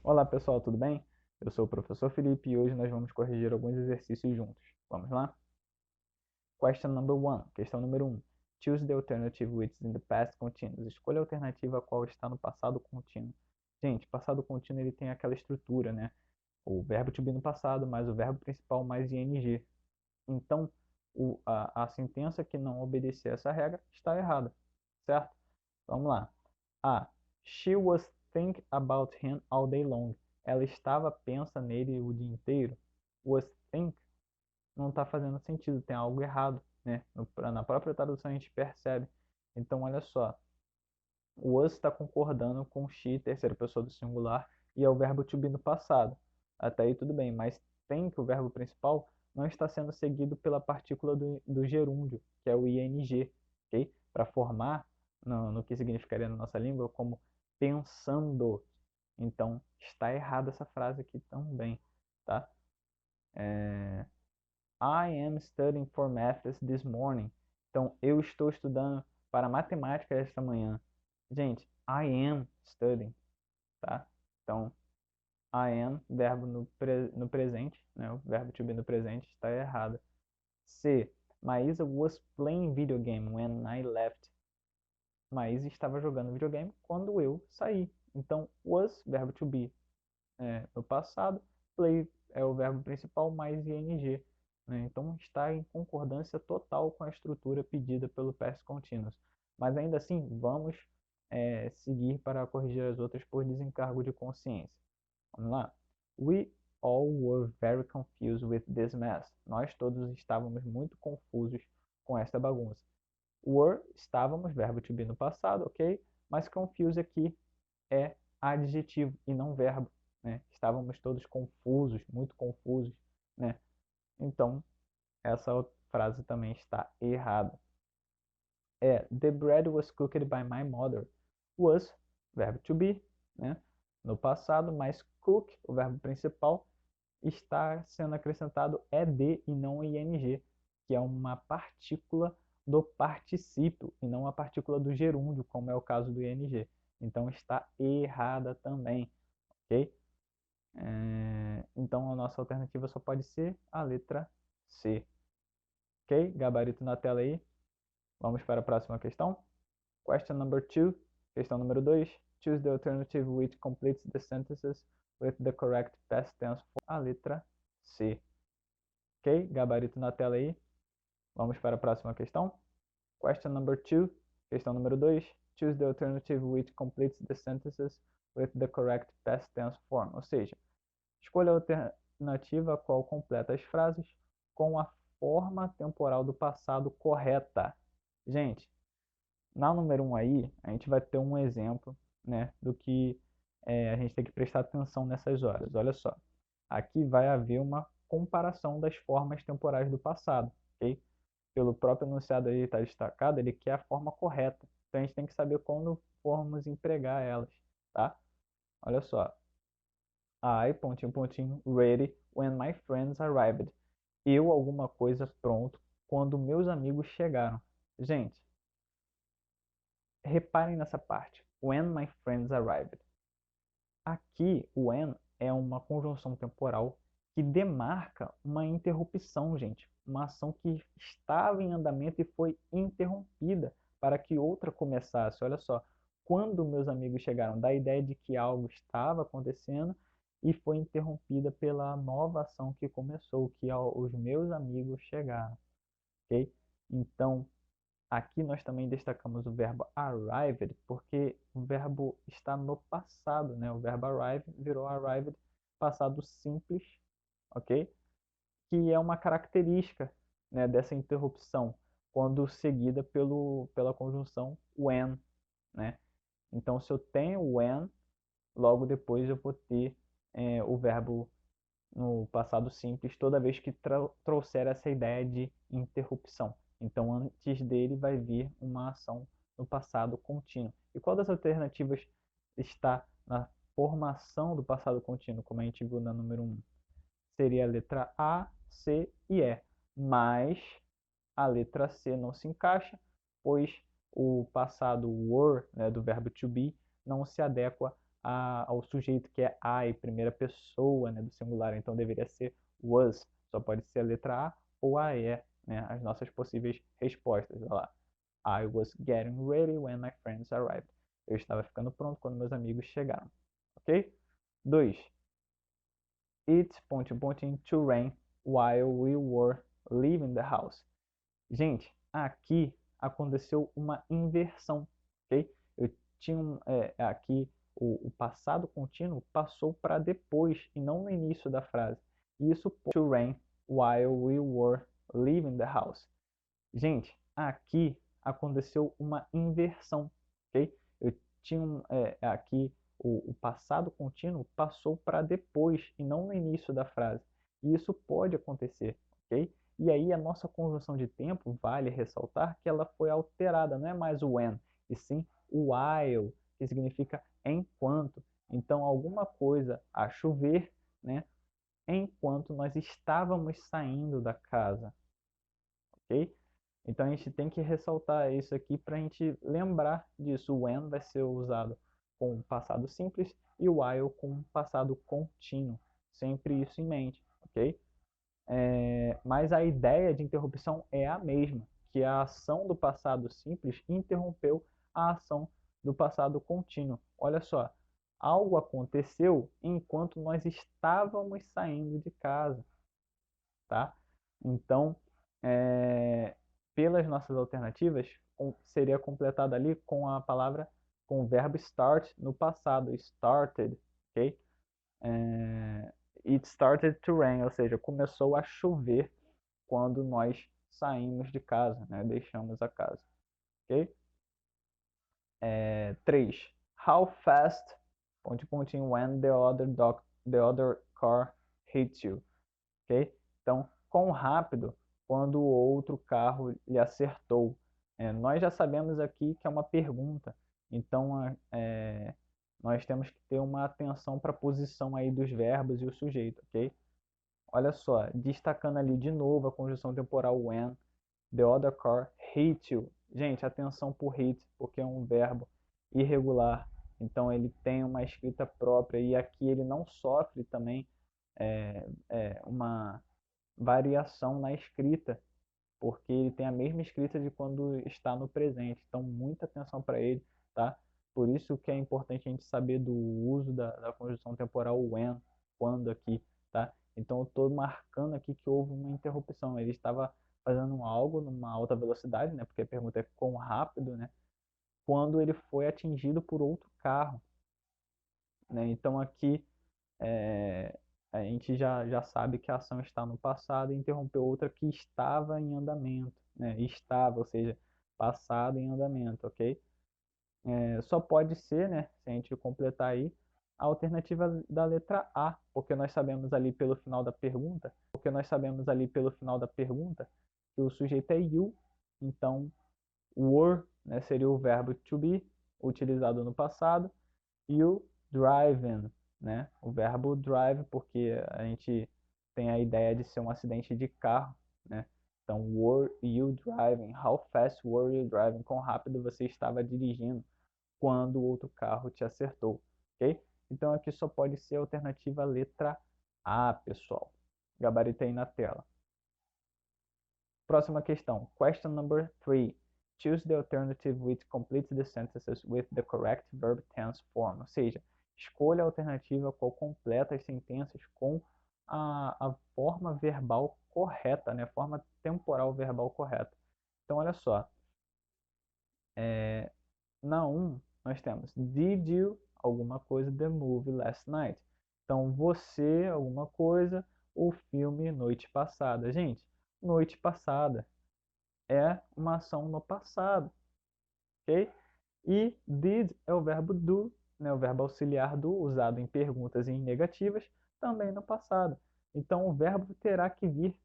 Olá pessoal, tudo bem? Eu sou o professor Felipe e hoje nós vamos corrigir alguns exercícios juntos. Vamos lá? Question number one, questão número 1. Choose the alternative which is in the past continuous. Escolha a alternativa a qual está no passado contínuo. Gente, passado contínuo ele tem aquela estrutura, né? O verbo to be no passado, mais o verbo principal, mais ing. Então, a sentença que não obedecer essa regra está errada, certo? Vamos lá. A. She was think about him all day long. Ela estava pensa nele o dia inteiro. Was think não está fazendo sentido, tem algo errado, né? Na própria tradução a gente percebe. Então, olha só. O was está concordando com she, terceira pessoa do singular, e é o verbo to be no passado. Até aí tudo bem, mas think, o verbo principal, não está sendo seguido pela partícula do gerúndio, que é o ing, ok? Para formar no que significaria na nossa língua como pensando. Então, está errada essa frase aqui também, tá? I am studying for maths this morning. Então, eu estou estudando para matemática esta manhã. Gente, I am studying, tá? Então, I am, verbo no presente, né? O verbo to be no presente está errado. C. Maísa was playing video game when I left. Maísa estava jogando videogame quando eu saí. Então, was, verbo to be, no passado. Play é o verbo principal mais ing. Né? Então, está em concordância total com a estrutura pedida pelo past continuous. Mas ainda assim, vamos seguir para corrigir as outras por desencargo de consciência. Vamos lá. We all were very confused with this mess. Nós todos estávamos muito confusos com esta bagunça. Were, estávamos, verbo to be no passado, ok? Mas confused aqui é adjetivo e não verbo, né? Estávamos todos confusos, muito confusos, né? Então, essa frase também está errada. The bread was cooked by my mother. Was, verbo to be, né? No passado, mas cook, o verbo principal, está sendo acrescentado ed e não ing, que é uma partícula do particípio e não a partícula do gerúndio, como é o caso do ing. Então está errada também, ok? Então a nossa alternativa só pode ser a letra C. Ok? Gabarito na tela aí. Vamos para a próxima questão. Question number 2. Questão número 2. Choose the alternative which completes the sentences with the correct past tense for a letra C. Ok? Gabarito na tela aí. Vamos para a próxima questão. Question number 2. Questão número 2. Choose the alternative which completes the sentences with the correct past tense form. Ou seja, escolha a alternativa a qual completa as frases com a forma temporal do passado correta. Gente, na número 1 aí, a gente vai ter um exemplo, né, do que a gente tem que prestar atenção nessas horas. Olha só, aqui vai haver uma comparação das formas temporais do passado, ok? Pelo próprio enunciado aí está destacado, ele quer a forma correta. Então a gente tem que saber quando formos empregar elas, tá? Olha só, I, pontinho, pontinho, ready when my friends arrived. Eu, alguma coisa, pronto, quando meus amigos chegaram. Gente, reparem nessa parte. When my friends arrived. Aqui, o when é uma conjunção temporal que demarca uma interrupção, gente. Uma ação que estava em andamento e foi interrompida para que outra começasse. Olha só, quando meus amigos chegaram, dá a ideia de que algo estava acontecendo e foi interrompida pela nova ação que começou, que os meus amigos chegaram, ok? Então, aqui nós também destacamos o verbo arrived, porque o verbo está no passado, né? O verbo arrive virou arrived, passado simples, ok? Que é uma característica, né, dessa interrupção, quando seguida pela conjunção when, né? Então, se eu tenho when, logo depois eu vou ter o verbo no passado simples toda vez que trouxer essa ideia de interrupção. Então, antes dele vai vir uma ação no passado contínuo. E qual das alternativas está na formação do passado contínuo, como a gente viu na número 1? Seria a letra A, C e E. Mas a letra C não se encaixa, pois o passado were, né, do verbo to be, não se adequa ao sujeito que é I, primeira pessoa, né, do singular. Então deveria ser was. Só pode ser a letra A ou a E, né, as nossas possíveis respostas. Olha lá. I was getting ready when my friends arrived. Eu estava ficando pronto quando meus amigos chegaram. Ok? 2. It to rain while we were leaving the house. Gente, aqui aconteceu uma inversão, ok? Eu tinha aqui o passado contínuo passou para depois e não no início da frase. Isso to rain while we were leaving the house. Gente, aqui aconteceu uma inversão, ok? Eu tinha aqui o passado contínuo passou para depois e não no início da frase. E isso pode acontecer, ok? E aí a nossa conjunção de tempo, vale ressaltar que ela foi alterada, não é mais o when, e sim o while, que significa enquanto. Então, alguma coisa a chover, né? Enquanto nós estávamos saindo da casa, ok? Então a gente tem que ressaltar isso aqui para a gente lembrar disso. O when vai ser usado com o passado simples e o while com o passado contínuo. Sempre isso em mente, ok? Mas a ideia de interrupção é a mesma, que a ação do passado simples interrompeu a ação do passado contínuo. Olha só, algo aconteceu enquanto nós estávamos saindo de casa, tá? Então, pelas nossas alternativas, seria completado ali com a palavra, com o verbo start no passado, started, ok? It started to rain, ou seja, começou a chover quando nós saímos de casa, né? Deixamos a casa, ok? 3. How fast, when the other car hits you, ok? Então, quão rápido quando o outro carro lhe acertou. Nós já sabemos aqui que é uma pergunta, então nós temos que ter uma atenção para a posição aí dos verbos e o sujeito, ok? Olha só, destacando ali de novo a conjunção temporal when, the other car hit you. Gente, atenção por hit, porque é um verbo irregular, então ele tem uma escrita própria e aqui ele não sofre também uma variação na escrita, porque ele tem a mesma escrita de quando está no presente. Então, muita atenção para ele, tá? Por isso que é importante a gente saber do uso da conjunção temporal when, quando aqui, tá? Então, eu estou marcando aqui que houve uma interrupção. Ele estava fazendo algo numa alta velocidade, né? Porque a pergunta é quão rápido, né? Quando ele foi atingido por outro carro, né? Então, aqui a gente já sabe que a ação está no passado e interrompeu outra que estava em andamento, né? Estava, ou seja, passado em andamento, ok? Só pode ser, né, se a gente completar aí, a alternativa da letra A, porque nós sabemos ali pelo final da pergunta, que o sujeito é you, então were, né, seria o verbo to be, utilizado no passado, you driving, né? O verbo drive, porque a gente tem a ideia de ser um acidente de carro, né? Então, were you driving? How fast were you driving? Quão rápido você estava dirigindo quando o outro carro te acertou, ok? Então, aqui só pode ser a alternativa letra A, pessoal. Gabarito aí na tela. Próxima questão. Question number 3. Choose the alternative which completes the sentences with the correct verb tense form. Ou seja, escolha a alternativa qual completa as sentenças com a forma verbal correta, né? Forma temporal verbal correta. Então, olha só. Na 1, nós temos Did you alguma coisa the movie last night? Então, você alguma coisa o filme noite passada. Gente, noite passada é uma ação no passado, ok? E did é o verbo do, né, o verbo auxiliar do, usado em perguntas e em negativas, também no passado. Então, o verbo terá que vir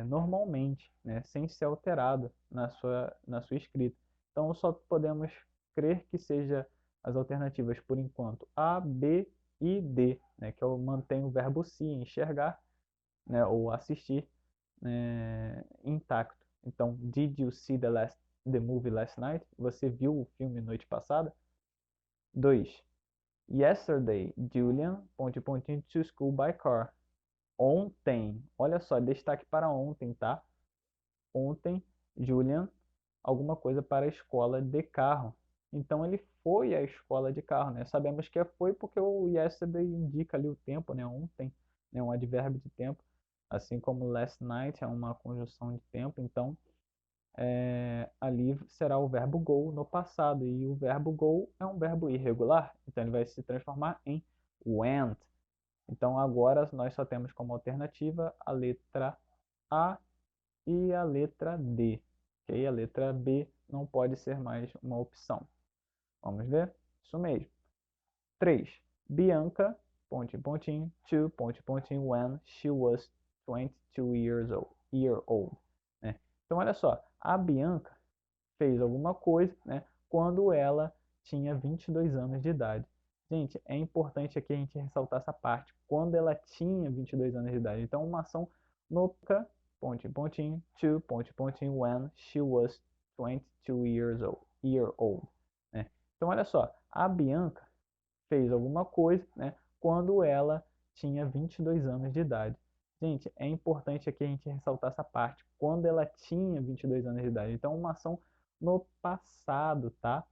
normalmente, né, sem ser alterado na sua escrita. Então, só podemos crer que seja as alternativas, por enquanto, A, B e D, né, que eu mantenho o verbo se, enxergar, né, ou assistir, intacto. Então, did you see the movie last night? Você viu o filme noite passada? 2. Yesterday, Julian, ponto, pontinho, to school by car. Ontem, olha só, destaque para ontem, tá? Ontem, Julian, alguma coisa para a escola de carro. Então, ele foi à escola de carro, né? Sabemos que foi porque o yesterday indica ali o tempo, né? Ontem, né? Um advérbio de tempo. Assim como last night é uma conjunção de tempo. Então, ali será o verbo go no passado. E o verbo go é um verbo irregular. Então, ele vai se transformar em went. Então, agora nós só temos como alternativa a letra A e a letra D. Ok? A letra B não pode ser mais uma opção. Vamos ver? Isso mesmo. 3. Bianca, pontinho, pontinho, to, pontinho, pontinho, when she was 22 year old. Né? Então, olha só. A Bianca fez alguma coisa, né, quando ela tinha 22 anos de idade. Gente, é importante aqui a gente ressaltar essa parte. Quando ela tinha 22 anos de idade. Então, uma ação no pontinho, pontinho, to, pontinho, pontinho, when she was 22 year old. Né? Então, olha só. A Bianca fez alguma coisa, né, quando ela tinha 22 anos de idade. Gente, é importante aqui a gente ressaltar essa parte. Quando ela tinha 22 anos de idade. Então, uma ação no passado, tá?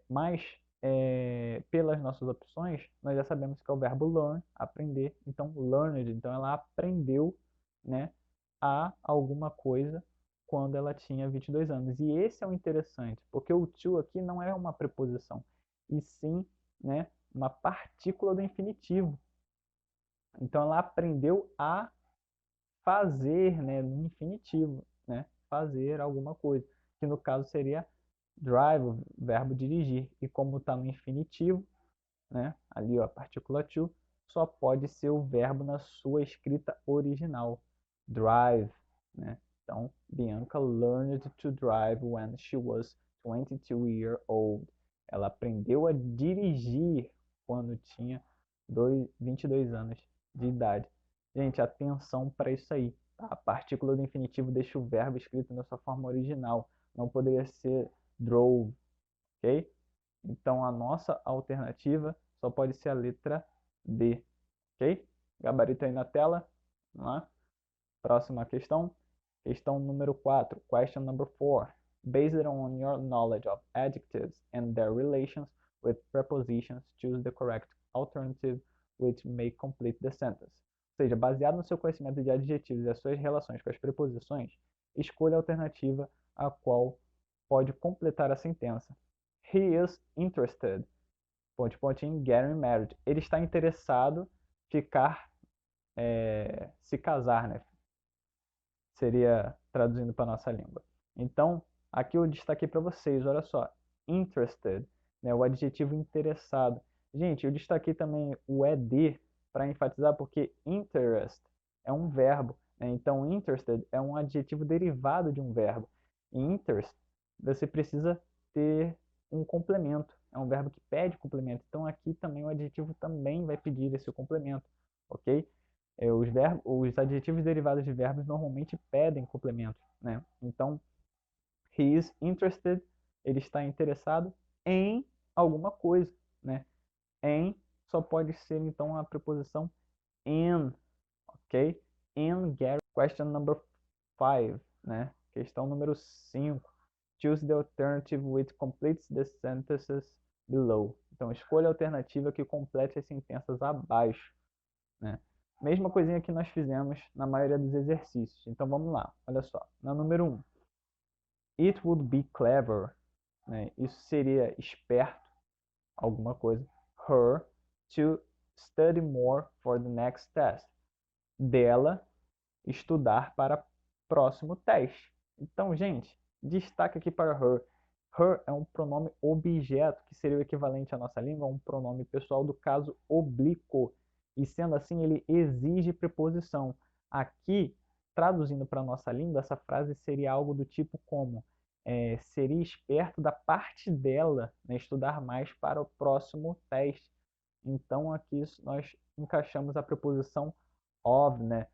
Mas, pelas nossas opções, nós já sabemos que é o verbo learn, aprender. Então, learned. Então, ela aprendeu, né, a alguma coisa quando ela tinha 22 anos. E esse é o interessante, porque o to aqui não é uma preposição, e sim, né, uma partícula do infinitivo. Então, ela aprendeu a fazer, né, no infinitivo, né, fazer alguma coisa, que no caso seria drive, o verbo dirigir. E como está no infinitivo, né, ali ó, a partícula to, só pode ser o verbo na sua escrita original, drive, né? Então, Bianca learned to drive when she was 22 years old. Ela aprendeu a dirigir quando tinha 22 anos de idade. Gente, atenção para isso aí. Tá? A partícula do infinitivo deixa o verbo escrito na sua forma original. Não poderia ser drove, ok? Então, a nossa alternativa só pode ser a letra D, ok? Gabarito aí na tela. Vamos lá. Próxima questão. Questão número 4. Question number 4. Based on your knowledge of adjectives and their relations with prepositions, choose the correct alternative which may complete the sentence. Ou seja, baseado no seu conhecimento de adjetivos e as suas relações com as preposições, escolha a alternativa a qual pode completar a sentença. He is interested. Ponto, pontinho, getting married. Ele está interessado ficar, se casar, né? Seria traduzindo para a nossa língua. Então, aqui eu destaquei para vocês, olha só, interested, né? O adjetivo interessado. Gente, eu destaquei também o ed para enfatizar porque interest é um verbo, né? Então, interested é um adjetivo derivado de um verbo. E interest, você precisa ter um complemento. É um verbo que pede complemento. Então, aqui também o adjetivo também vai pedir esse complemento, ok? Os adjetivos derivados de verbos normalmente pedem complemento, né? Então, he is interested, ele está interessado em alguma coisa, né? Em só pode ser, então, a preposição in, ok? In Gary. Question number 5, né? Questão número 5. Choose the alternative which completes the sentences below. Então, escolha a alternativa que complete as sentenças abaixo, né? Mesma coisinha que nós fizemos na maioria dos exercícios. Então vamos lá, olha só. Na número 1, it would be clever, né? Isso seria esperto, alguma coisa. Her to study more for the next test. Dela estudar para próximo teste. Então, gente, destaque aqui para her. Her é um pronome objeto, que seria o equivalente à nossa língua a um pronome pessoal do caso oblíquo. E sendo assim, ele exige preposição. Aqui, traduzindo para a nossa língua, essa frase seria algo do tipo como seria esperto da parte dela, né, estudar mais para o próximo teste. Então, aqui nós encaixamos a preposição of, né,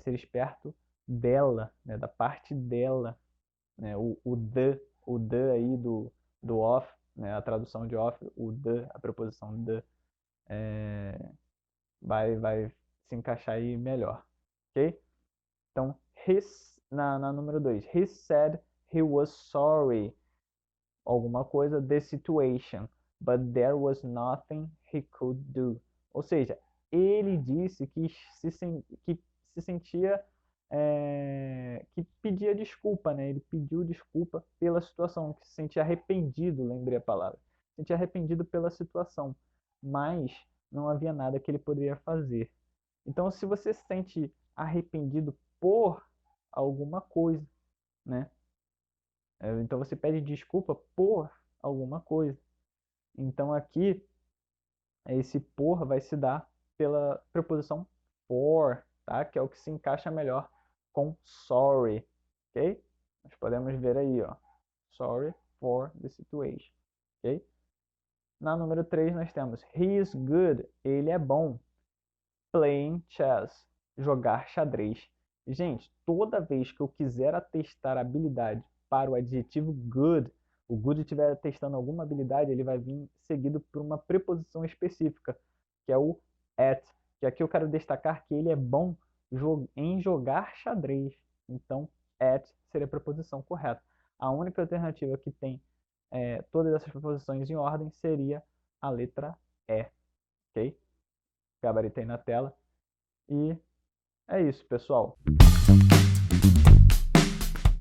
ser esperto dela, né, da parte dela, né, o the aí do of né, a tradução de off, o the, a preposição the, vai se encaixar aí melhor, ok? Então, na número 2, he said he was sorry, alguma coisa, the situation, but there was nothing he could do. Ou seja, ele disse que se sentia, que pedia desculpa, né? Ele pediu desculpa pela situação, que se sentia arrependido, lembrei a palavra, se sentia arrependido pela situação, mas não havia nada que ele poderia fazer. Então, se você se sente arrependido por alguma coisa, né? Então você pede desculpa por alguma coisa. Então aqui, esse por vai se dar pela preposição for, tá? Que é o que se encaixa melhor com sorry, ok? Nós podemos ver aí, ó, sorry for the situation, ok? Na número 3 nós temos he is good, ele é bom, playing chess, jogar xadrez. Gente, toda vez que eu quiser atestar habilidade para o adjetivo good, o good estiver atestando alguma habilidade, ele vai vir seguido por uma preposição específica, que é o at, que aqui eu quero destacar que ele é bom em jogar xadrez. Então, at seria a preposição correta. A única alternativa que tem todas essas preposições em ordem seria a letra E, ok? Gabaritei na tela. E é isso, pessoal.